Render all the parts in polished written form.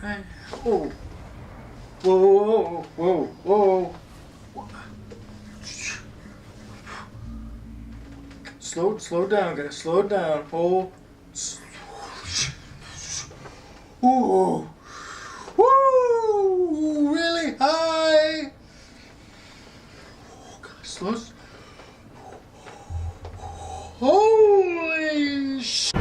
Alright. Oh. Whoa, whoa, whoa, whoa. Slow down, guys. Slow down. Hold. Ooh. Woo! Really high. Oh, God. Slow. Holy shit.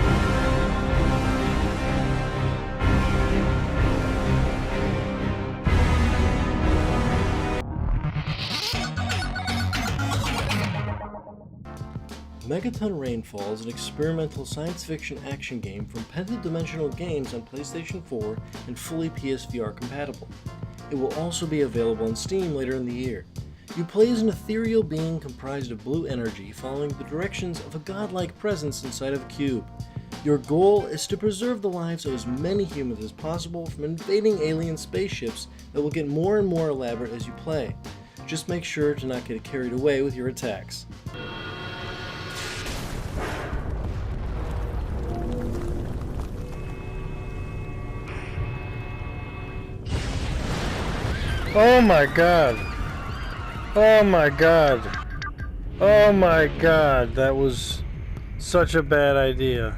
Megaton Rainfall is an experimental science fiction action game from Pentadimensional Games on PlayStation 4 and fully PSVR compatible. It will also be available on Steam later in the year. You play as an ethereal being comprised of blue energy following the directions of a godlike presence inside of a cube. Your goal is to preserve the lives of as many humans as possible from invading alien spaceships that will get more and more elaborate as you play. Just make sure to not get carried away with your attacks. Oh my god. Oh my god. Oh my god. That was such a bad idea.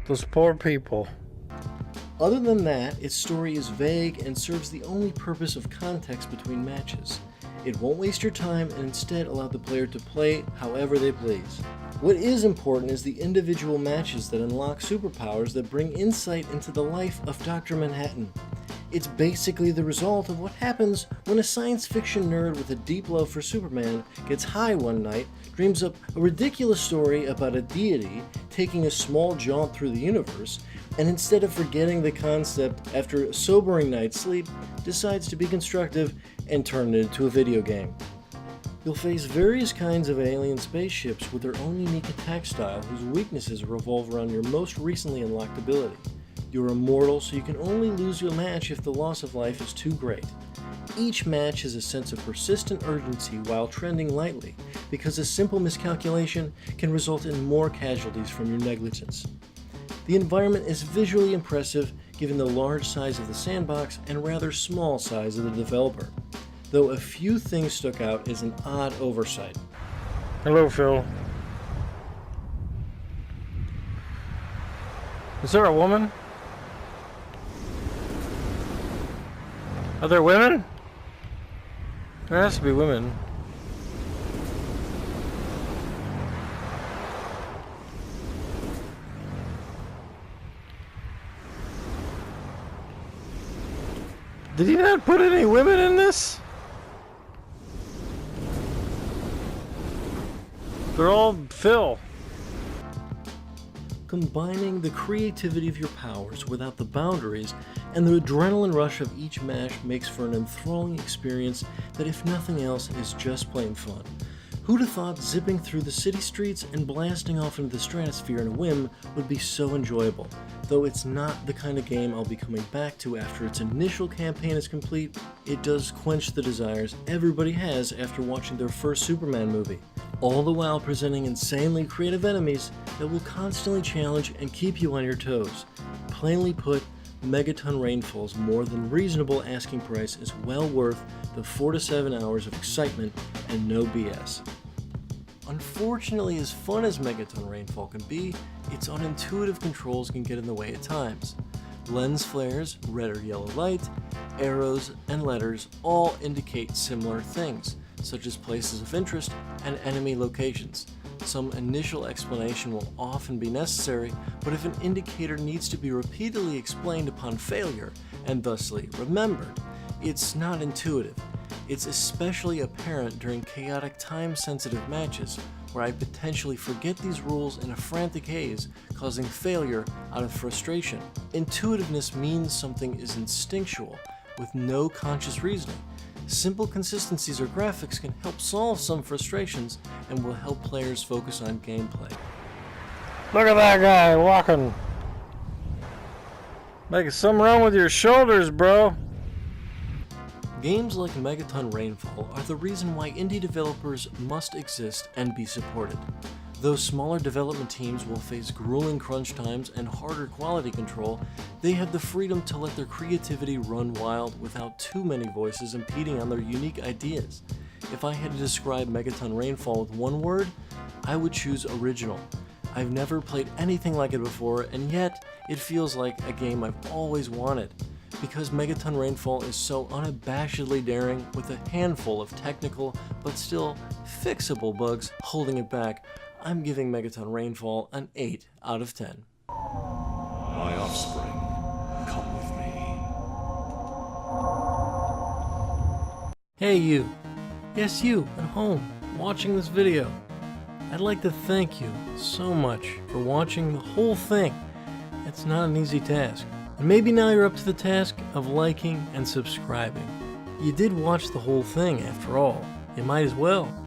Those poor people. Other than that, its story is vague and serves the only purpose of context between matches. It won't waste your time and instead allow the player to play however they please. What is important is the individual matches that unlock superpowers that bring insight into the life of Dr. Manhattan. It's basically the result of what happens when a science fiction nerd with a deep love for Superman gets high one night, dreams up a ridiculous story about a deity taking a small jaunt through the universe, and instead of forgetting the concept after a sobering night's sleep, decides to be constructive and turn it into a video game. You'll face various kinds of alien spaceships with their own unique attack style whose weaknesses revolve around your most recently unlocked ability. You're immortal, so you can only lose your match if the loss of life is too great. Each match has a sense of persistent urgency while trending lightly, because a simple miscalculation can result in more casualties from your negligence. The environment is visually impressive given the large size of the sandbox and rather small size of the developer, though a few things stuck out as an odd oversight. Hello, Phil. Is there a woman? Are there women? There has to be women. Did he not put any women in this? They're all Phil. Combining the creativity of your powers without the boundaries and the adrenaline rush of each match makes for an enthralling experience that, if nothing else, is just plain fun. Who'd have thought zipping through the city streets and blasting off into the stratosphere in a whim would be so enjoyable, though it's not the kind of game I'll be coming back to after its initial campaign is complete. It does quench the desires everybody has after watching their first Superman movie, all the while presenting insanely creative enemies that will constantly challenge and keep you on your toes. Plainly put, Megaton Rainfall's more than reasonable asking price is well worth the 4 to 7 hours of excitement and no BS. Unfortunately, as fun as Megaton Rainfall can be, its unintuitive controls can get in the way at times. Lens flares, red or yellow light, arrows, and letters all indicate similar things, such as places of interest and enemy locations. Some initial explanation will often be necessary, but if an indicator needs to be repeatedly explained upon failure, and thusly remembered, it's not intuitive. It's especially apparent during chaotic time-sensitive matches, where I potentially forget these rules in a frantic haze, causing failure out of frustration. Intuitiveness means something is instinctual, with no conscious reasoning. Simple consistencies or graphics can help solve some frustrations and will help players focus on gameplay. Look at that guy walking. Like something wrong with your shoulders, bro. Games like Megaton Rainfall are the reason why indie developers must exist and be supported. Though smaller development teams will face grueling crunch times and harder quality control, they have the freedom to let their creativity run wild without too many voices impeding on their unique ideas. If I had to describe Megaton Rainfall with one word, I would choose original. I've never played anything like it before, and yet it feels like a game I've always wanted. Because Megaton Rainfall is so unabashedly daring with a handful of technical but still fixable bugs holding it back, I'm giving Megaton Rainfall an 8 out of 10. My offspring, come with me. Hey you, yes you at home watching this video. I'd like to thank you so much for watching the whole thing. It's not an easy task. And maybe now you're up to the task of liking and subscribing. You did watch the whole thing after all. You might as well.